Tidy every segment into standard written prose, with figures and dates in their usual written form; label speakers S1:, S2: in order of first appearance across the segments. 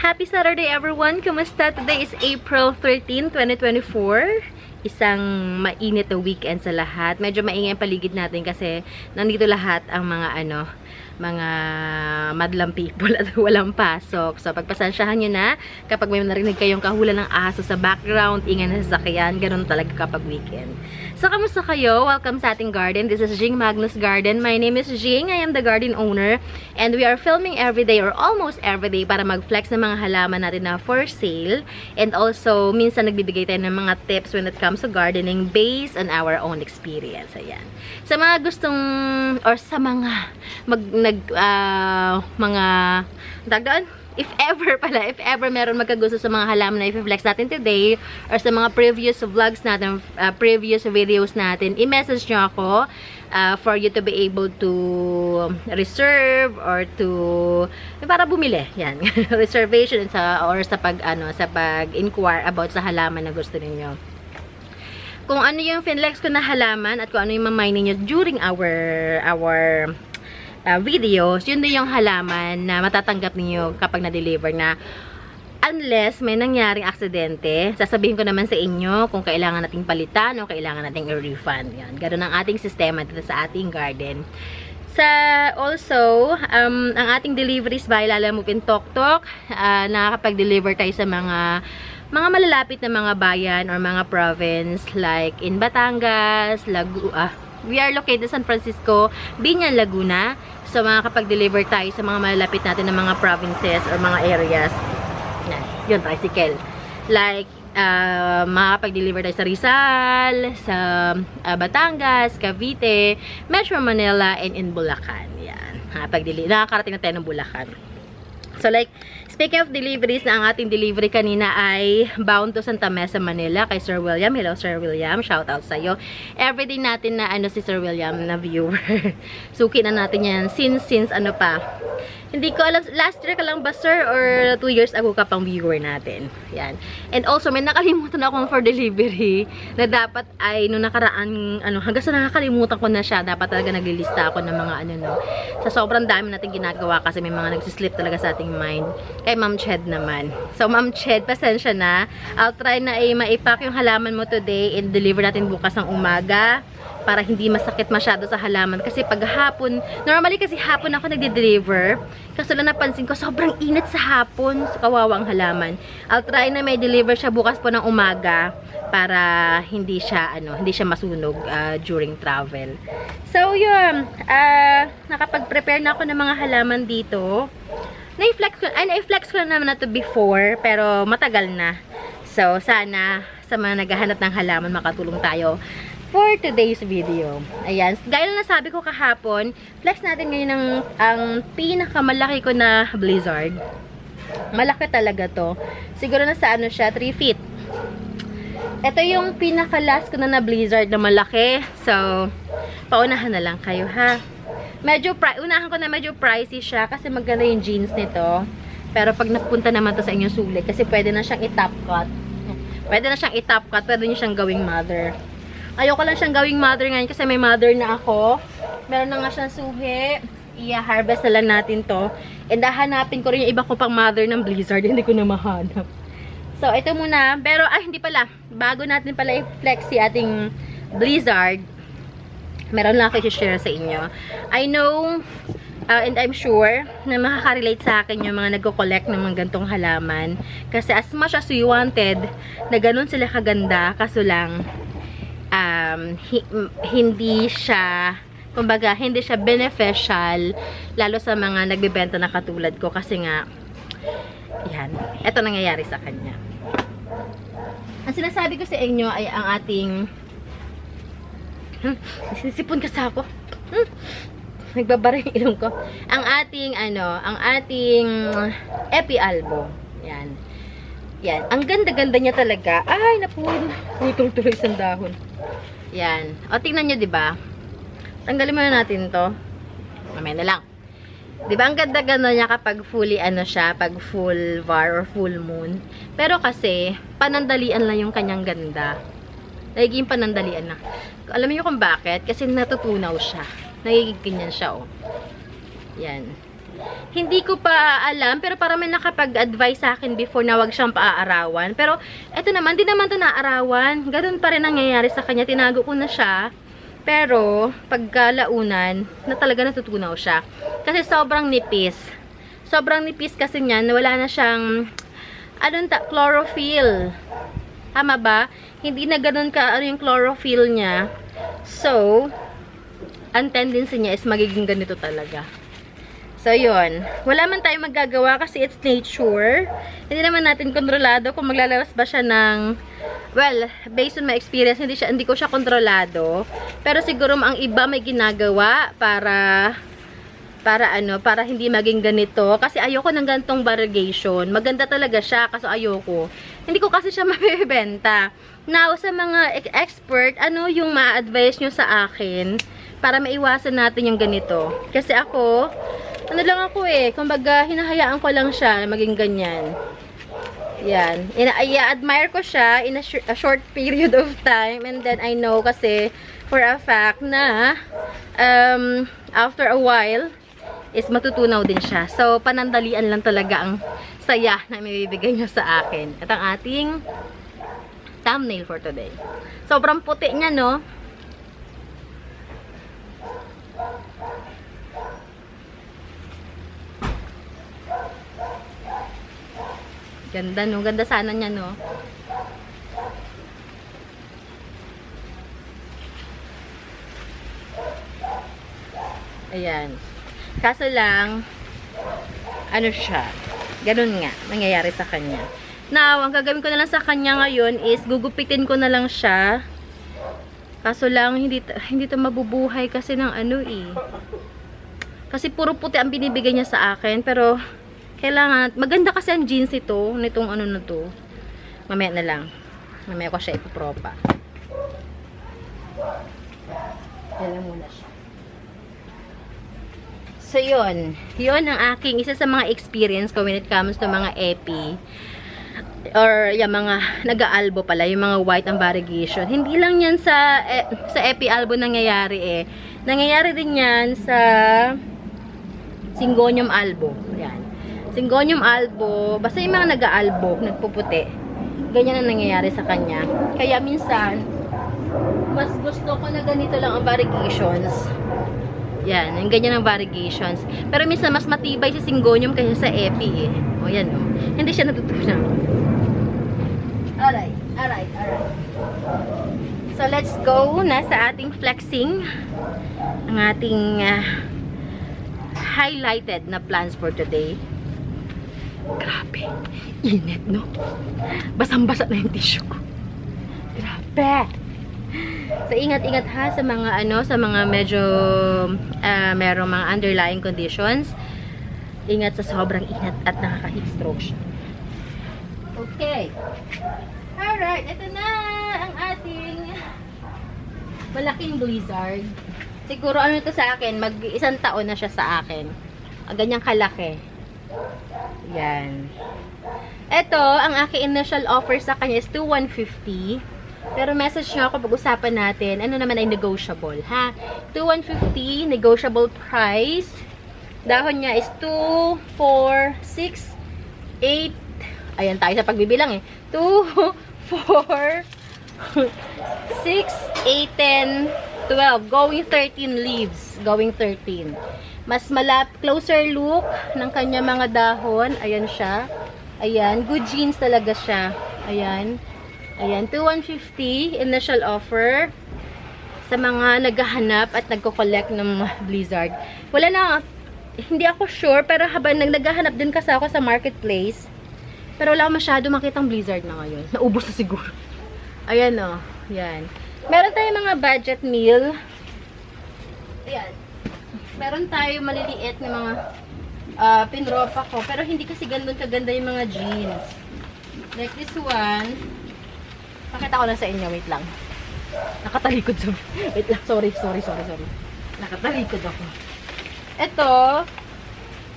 S1: Happy Saturday everyone! Kumusta? Today is April 13, 2024. Isang mainit na weekend sa lahat. Medyo maingay ang paligid natin kasi nandito lahat ang mga madlang people at walang pasok. So, pagpasensyahan nyo na kapag may narinig kayong kahulan ng aso sa background, ingay na sasakyan, ganun talaga kapag weekend. So, kamusta kayo? Welcome sa ating garden. This is Jing Magnus Garden. My name is Jing. I am the garden owner. And we are filming every day or almost every day para mag-flex ng mga halaman natin na for sale. And also, minsan nagbibigay tayo ng mga tips when it comes to gardening based on our own experience. Ayan. Sa mga gustong, or sa mga if ever meron magkagusto sa mga halaman na i-flex natin today or sa mga previous vlogs natin, previous videos natin, i-message nyo ako for you to be able to reserve or to para bumili. Yan. Reservation or sa pag-inquire about sa halaman na gusto niyo. Kung ano yung finlex ko na halaman at kung ano yung mamay ninyo during our videos, yun din yung halaman na matatanggap niyo kapag na-deliver na. Unless may nangyaring aksidente, sasabihin ko naman sa inyo kung kailangan nating palitan o kailangan nating i-refund. Yan. Ganun ang ating sistema dito sa ating garden. Also, ang ating deliveries by Lalamupin Toktok, nakakapag-deliver tayo sa mga malalapit na mga bayan or mga province like in Batangas, we are located sa San Francisco, Binyan, Laguna. So, makakapag-deliver tayo sa mga malalapit natin na mga provinces or mga areas. Yun, tricycle. Like, makakapag-deliver tayo sa Rizal, sa Batangas, Cavite, Metro Manila, and in Bulacan. Yan. Nakakarating na tayo ng Bulacan. So, like, speaking of deliveries, na ang ating delivery kanina ay bound to Santa Mesa, Manila, kay Sir William. Hello, Sir William. Shout out sa'yo. Everyday natin na si Sir William na viewer. Suki na natin yan since ano pa. Hindi ko alam, last year ka lang ba, sir? Or 2 years ago ka pang viewer natin. Yan. And also, may nakalimutan akong for delivery na dapat ay, nung nakaraan, hanggang sa nakakalimutan ko na siya, dapat talaga naglilista ako ng mga sa sobrang dami natin ginagawa kasi may mga nagsislip talaga sa ating mind. Kay Ma'am Ched naman. So, Ma'am Ched, pasensya na. I'll try na maipack yung halaman mo today and deliver natin bukas ng umaga para hindi masakit masyado sa halaman. Kasi pag hapon, normally kasi hapon ako nagde-deliver. Kaso lang napansin ko, sobrang init sa hapon. So, kawawang halaman. I'll try na may deliver siya bukas po ng umaga para hindi siya masunog during travel. So, yun. Nakapag-prepare na ako ng mga halaman dito. Na-flex ko na naman na to before, pero matagal na. So, sana sa mga naghahanap ng halaman makatulong tayo for today's video. Ayan. Gaya na nasabi ko kahapon, flex natin ngayon ang pinakamalaki ko na blizzard. Malaki talaga to. Siguro na sa siya, 3 feet. Ito yung pinaka-last ko na blizzard na malaki. So, paunahan na lang kayo, ha? Unahan ko na medyo pricey siya kasi maganda yung jeans nito. Pero pag napunta naman to sa inyong sulit, kasi pwede na siyang i-top cut. Pwede nyo siyang gawing mother. Ayoko lang siyang gawing mother ngayon kasi may mother na ako. Meron na nga siyang suhi. I-harvest na lang natin to. And hahanapin ko rin yung iba ko pang mother ng blizzard. Hindi ko na mahanap. So, ito muna. Pero, hindi pala. Bago natin pala i-flex si ating blizzard, meron lang ako i-share sa inyo. I know, and I'm sure, na makaka-relate sa akin yung mga nagko-collect ng mga gantong halaman. Kasi as much as we wanted, na ganun sila kaganda, kaso lang, hindi siya beneficial lalo sa mga nagbebenta na katulad ko kasi nga yan, eto nangyayari sa kanya. Ang sinasabi ko sa inyo ay ang ating sisipon ka sa ako nagbabara yung ilong ko, ang ating Epi Albo. Yan. Ang ganda-ganda niya talaga. Ay, naputol tuloy sa dahon. Yan. O, tingnan nyo, diba? Tanggalin muna natin to. Mamaya na lang. Diba, ang ganda-ganda niya kapag fully, pag full var or full moon. Pero kasi, panandalian lang yung kanyang ganda. Nagiging panandalian na. Alam niyo kung bakit? Kasi natutunaw siya. Nagiging ganyan siya, oh. Yan. Hindi ko pa alam, pero parang may nakapag-advise sa akin before na wag siyang paaarawan. Pero, eto naman, di naman ito naaarawan. Ganun pa rin nangyayari sa kanya. Tinago ko na siya. Pero, pagkalaunan, na talaga natutunaw siya. Kasi sobrang nipis. Sobrang nipis kasi niyan, wala na siyang, chlorophyll. Tama ba? Hindi na ganun ka, yung chlorophyll niya. So, ang tendency niya is magiging ganito talaga. So, yun. Wala man tayong magagawa kasi it's nature. Hindi naman natin kontrolado kung maglalabas ba siya ng, well, based on my experience, hindi ko siya kontrolado. Pero siguro ang iba may ginagawa para hindi maging ganito. Kasi ayoko ng ganitong variegation. Maganda talaga siya, kaso ayoko. Hindi ko kasi siya mabibenta. Now, sa mga expert, ano yung ma-advise nyo sa akin para maiwasan natin yung ganito? Kasi ako, kumbaga, hinahayaan ko lang siya na maging ganyan. Yan. I-admire ko siya in a short period of time, and then I know kasi for a fact na after a while is matutunaw din siya. So, panandalian lang talaga ang saya na mabibigay nyo sa akin. At ang ating thumbnail for today. Sobrang puti niya, no? Ganda, no? Ganda sana niya, no? Ayan. Kaso lang, ano siya? Ganun nga, nangyayari sa kanya. Now, ang gagawin ko na lang sa kanya ngayon is gugupitin ko na lang siya. Kaso lang, hindi to mabubuhay kasi ng Kasi puro puti ang binibigay niya sa akin. Pero, kailangan, maganda kasi ang jeans ito, nitong ano na to. Mamaya na lang. Mamaya ko siya ipopropa. Yan muna siya. So, yun. Yun ang aking isa sa mga experience ko when it comes to mga epi. Or, yung mga nag-aalbo pala, yung mga white ang variegation. Hindi lang yan sa epi albo nangyayari Nangyayari din yan sa Syngonium albo. Yan. Syngonium albo, basta yung mga nag-aalbo, nagpuputi. Ganyan ang nangyayari sa kanya. Kaya minsan, mas gusto ko na ganito lang ang variegations. Yan, yung ganyan ang variegations. Pero minsan, mas matibay si Syngonium kaysa sa epi O, yan o. Hindi siya natutunan. Alright. So, let's go na sa ating flexing. Ang ating highlighted na plans for today. Grabe. Init, no? Basang-basa na yung tissue ko. Grabe. So, ingat-ingat ha sa mga sa mga medyo merong mga underlying conditions. Ingat sa sobrang inat at nakaka-heat stroke siya. Okay. Alright, ito na ang ating malaking blizzard. Siguro ano ito sa akin, mag-isang taon na siya sa akin. Ganyang kalaki. Yan. Ito, ang aking initial offer sa kanya is 2,150. Pero message nyo ako, pag-usapan natin, ano naman ay negotiable, ha? 2,150, negotiable price. Dahon niya is 2, 4, 6, 8. Ayan tayo sa pagbibilang 2, 4, 6, 8, 10, 12. Going 13 leaves. Going 13. Mas closer look ng kanya mga dahon. Ayan siya. Ayan. Good jeans talaga siya. Ayan. Ayan. 2,150 initial offer sa mga naghahanap at nagko-collect ng blizzard. Wala na, hindi ako sure, pero habang naghahanap din kasi ako sa marketplace, pero wala masyado makitang blizzard na ngayon. Naubos na siguro. Ayan o. Yan. Meron tayong mga budget meal. Ayan. Meron tayong maliliit na mga pinropa ko. Pero hindi kasi ganun kaganda yung mga jeans. Like this one. Pakita ko lang sa inyo. Wait lang. Nakatalikod sa... Wait lang. Sorry. Nakatalikod ako. Ito.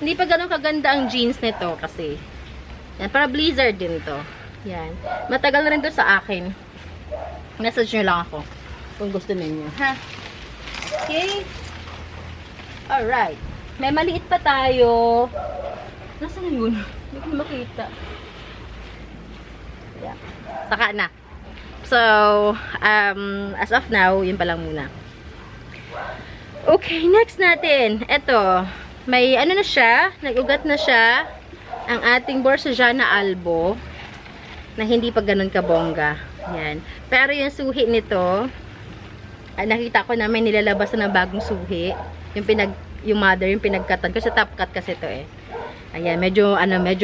S1: Hindi pa ganun kaganda ang jeans nito kasi. Yan. Para blizzard din to. Yan. Matagal na rin to sa akin. Message nyo lang ako kung gusto ninyo, ha? Okay? Alright. may maliit pa tayo. Nasaan na yun? Hindi ko makita. Yeah. Saka na. So, as of now, yun pa lang muna. Okay, next natin. Ito, may ano na siya, nag-ugat na siya, ang ating Borsajana Albo, na hindi pa ganun kabongga. Yan. Pero yung suhi nito, nakita ko na may nilalabas na bagong suhi. Yung mother, yung pinagkatan ko sa top cut kasi ito eh. Ayan, medyo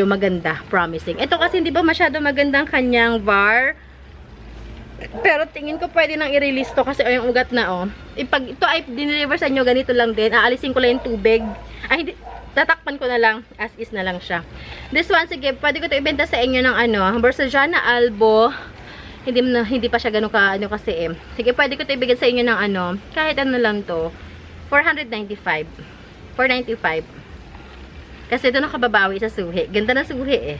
S1: maganda, promising. Ito kasi hindi ba masyado maganda ang kanyang VAR. Pero tingin ko pwede nang i-release to kasi yung ugat na oh. Pag ito ay dineliver sa inyo, ganito lang din. Aalisin ko lang yung tubig. Ay, hindi, tatakpan ko na lang. As is na lang siya. This one, sige, pwede ko ito ibenta sa inyo ng Borsajana Albo. Hindi pa siya ganun kasi eh. Sige, pwede ko ito ibigay sa inyo ng kahit ano lang to. 495. 495. Kasi ito nakababawi sa suhi. Ganda na suhi eh.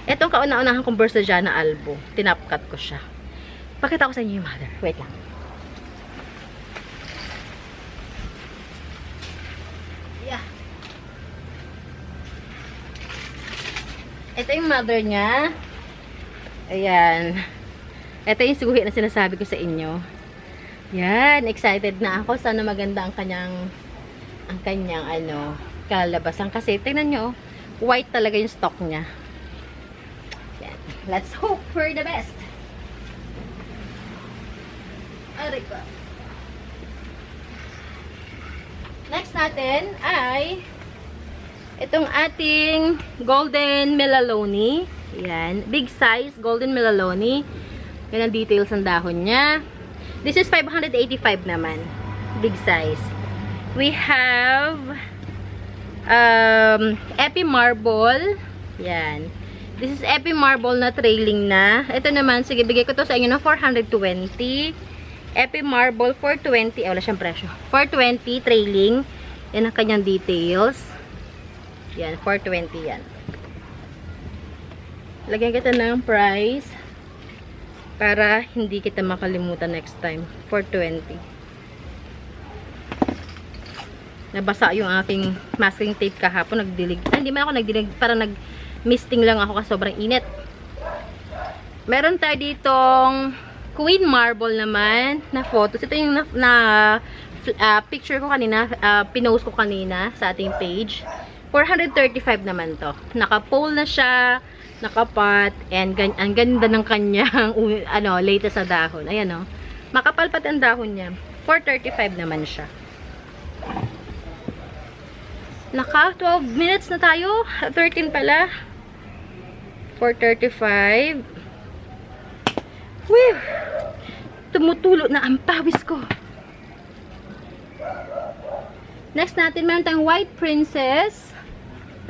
S1: Itong kauna-unahan kong Borsajana Albo. Tinapkat ko siya. Pakita ko sa inyo yung mother. Wait lang. Yeah. Ito yung mother niya. Ayan. Ito yung suhi na sinasabi ko sa inyo. Yan. Excited na ako. Sana maganda ang kanyang kalabasan. Kasi, tingnan nyo, white talaga yung stock niya. Yan. Let's hope for the best. Ariko. Next natin ay itong ating Golden Melaloni. Yan. Big size Golden Melaloni. Yan ang details ng dahon niya. This is 585 naman. Big size. We have Epi Marble. Yan. This is Epi Marble na trailing na. Ito naman, sige, bigay ko to sa inyo ng 420. Epi Marble, 420. Wala siyang presyo. 420 trailing. Yan ang kanyang details. Yan, 420 yan. Lagyan kita ng price para hindi kita makalimutan next time. 420. Nabasa yung aking masking tape kahapon. Nagdilig. Hindi man ako nagdilig. Parang nag-misting lang ako kasi sobrang init. Meron tayo ditong Queen Marble naman na photos. Ito yung picture ko kanina. Pinost ko kanina sa ating page. 435 naman to. Naka-pole na siya. Nakapat. And ang ganda ng kanyang latest sa dahon. Ayan o. Makapal pati ang dahon niya. 435 naman siya. Naka 12 minutes na tayo. 13 pala. 4:35. Whew! Tumutulo na ang pawis ko. Next natin, meron tayong White Princess.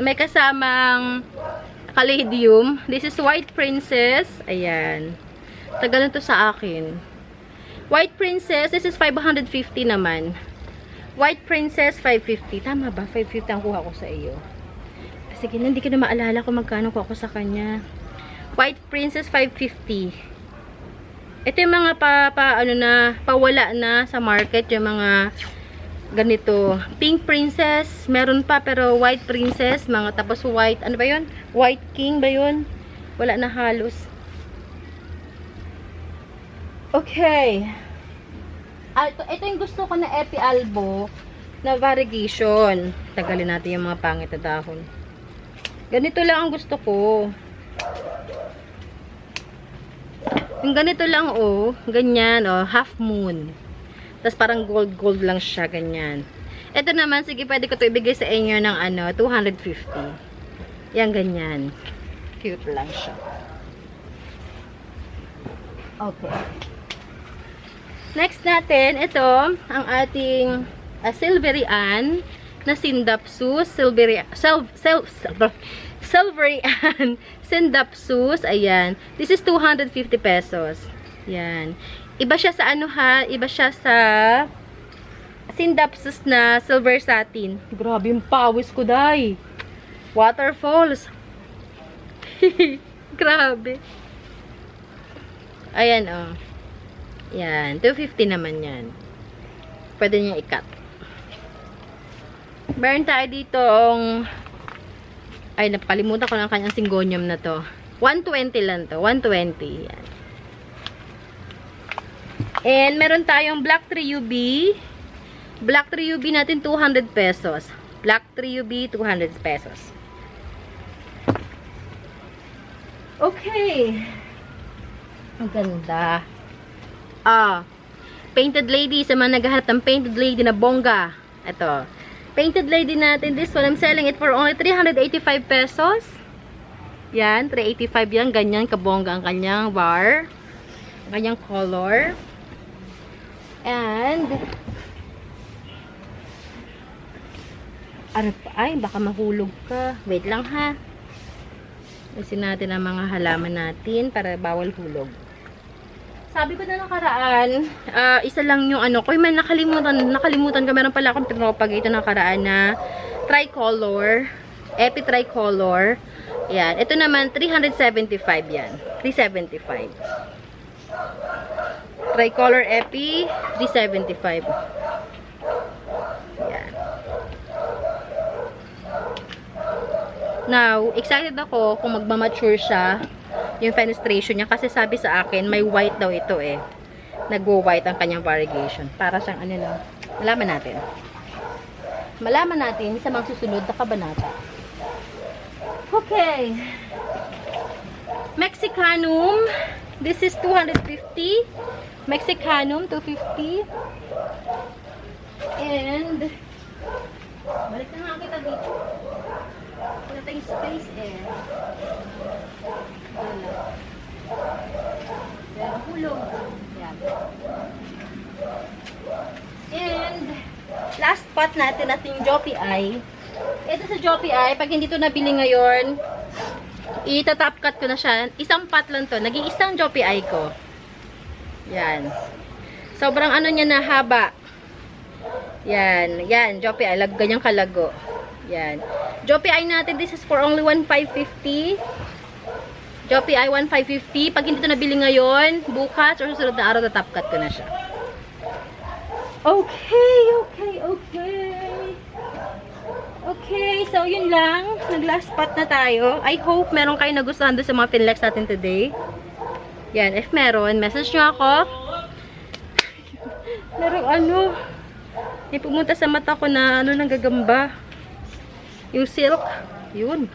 S1: May kasamang Caladium. This is White Princess. Ayan. Tagal na to sa akin. White Princess, this is 550 naman. White Princess, 550. Tama ba? 550 ang kuha ko sa iyo. Sige, hindi ko na maalala kung magkano kuha ko sa kanya. White Princess, 550. Ito yung mga pawala na sa market. Yung mga ganito. Pink Princess, meron pa, pero White Princess, tapos white, ano ba yun? White King ba yun? Wala na halos. Okay. Ito yung gusto ko na Epi Albo na variegation. Tagalin natin yung mga pangit na dahon. Ganito lang ang gusto ko. Yung ganito lang ganyan half moon. Tapos parang gold lang siya, ganyan. Ito naman, sige, pwede ko to ibigay sa inyo ng 250. Yan, ganyan. Cute lang siya. Okay. Next natin, ito, ang ating Silvery Ann na Sindapsus. Silvery Ann Sindapsus. Ayan. This is 250 pesos. Ayan. Iba siya sa iba siya sa Sindapsus na silver satin. Grabe yung pawis ko, day. Waterfalls. Grabe. Ayan, Yan, 250 naman yan. Pwede niya i-cut. Meron tayo ditong, ay, napakalimutan ko ng kanyang syngonium na to. 120 lang to. 120. Yan. And meron tayong Black 3UB. Black 3UB natin, 200 pesos. Black 3UB, 200 pesos. Okay. Ang ganda. Painted lady. Sa mga naghahanap ng painted lady na bongga. Ito. Painted lady natin. This one, I'm selling it for only 385 pesos. Yan. 385 yan. Ganyan kabongga ang kanyang bar. Ang kanyang color. And ano pa? Ay, baka mahulog ka. Wait lang ha. Isin natin ang mga halaman natin para bawal hulog. Sabi ko na nakaraan, isa lang yung ano ko. May nakalimutan ko. Meron pala akong pinropagate na nakaraan na tricolor. Epi tricolor. Yan. Ito naman, 375 yan. 375. Tricolor Epi, 375. Yan. Now, excited ako kung magmamature siya, yung fenestration niya, kasi sabi sa akin, may white daw ito eh. Nagwo-white ang kanyang variegation. Para siyang ano lang. Malaman natin. Malaman natin sa mga susunod na kabanata. Okay. Mexicanum. This is 250. Mexicanum, 250. And, balik na nga kita dito. Wala tayong space eh. Wala. Pero hulog. Yan. And, last pot natin ating Joppy Eye. Ito sa Joppy Eye, pag hindi ito nabili ngayon, itatop cut ko na siya. Isang pot lang to. Naging isang Joppy Eye ko. Yan. Sobrang ano niya na haba. Yan. Yan. Joppy Eye. Ganyang kalago. Yan. Joppy Eye natin, this is for only 1,550. Joppy Eye, 1,550. Pag hindi ito nabili ngayon, bukas, or susunod na araw, tatop cut ko na siya. Okay, okay, okay. Okay, so yun lang. Nag-last spot na tayo. I hope meron kayo nagustuhan doon sa mga finlex natin today. Yan, if meron, message nyo ako. Merong ano, may pumunta sa mata ko na ano nang gagamba. Yung silk, yun.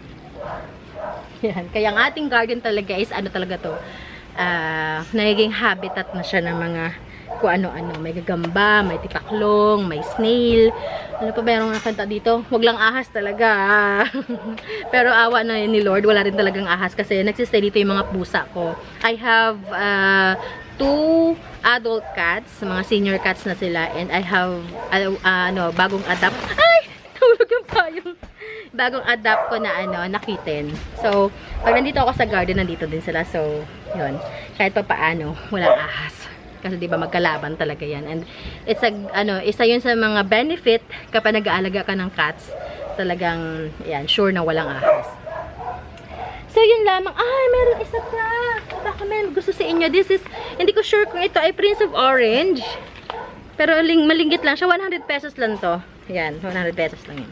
S1: Yan. Kaya ang ating garden talaga is ano talaga to. Nagiging habitat na siya ng mga kung ano-ano. May gagamba, may tipaklong, may snail. Ano pa ba yung nakanta dito? Huwag lang ahas talaga. Pero awa na ni Lord, wala rin talagang ahas kasi nagsistay dito yung mga pusa ko. I have 2 adult cats, mga senior cats na sila, and I have bagong adapt. Ay! Tulog yung payong. Bagong adapt ko na na kitten. So, pag nandito ako sa garden, nandito din sila. So, yun. Kahit pa paano, walang ahas. Kasi 'di ba magkalaban talaga 'yan. And it's isa 'yun sa mga benefit kapag nag-aalaga ka ng cats. Talagang 'yan, sure na walang ahas. So, yun lamang. Ay, meron isa pa. Baka may gusto sa inyo. This is, hindi ko sure kung ito ay Prince of Orange. Pero malinggit lang siya. 100 pesos lang to. Yan, 100 pesos lang yun.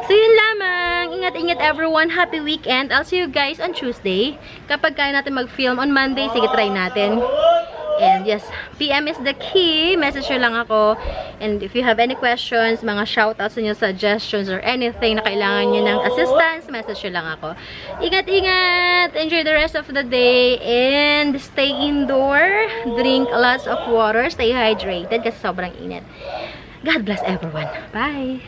S1: So, yun lamang. Ingat-ingat everyone. Happy weekend. I'll see you guys on Tuesday. Kapag kaya natin mag-film on Monday, sige, try natin. And yes, PM is the key. Message nyo lang ako. And if you have any questions, mga shoutouts nyo, suggestions, or anything na kailangan nyo ng assistance, message nyo lang ako. Ingat-ingat! Enjoy the rest of the day. And stay indoor. Drink lots of water. Stay hydrated kasi sobrang init. God bless everyone. Bye!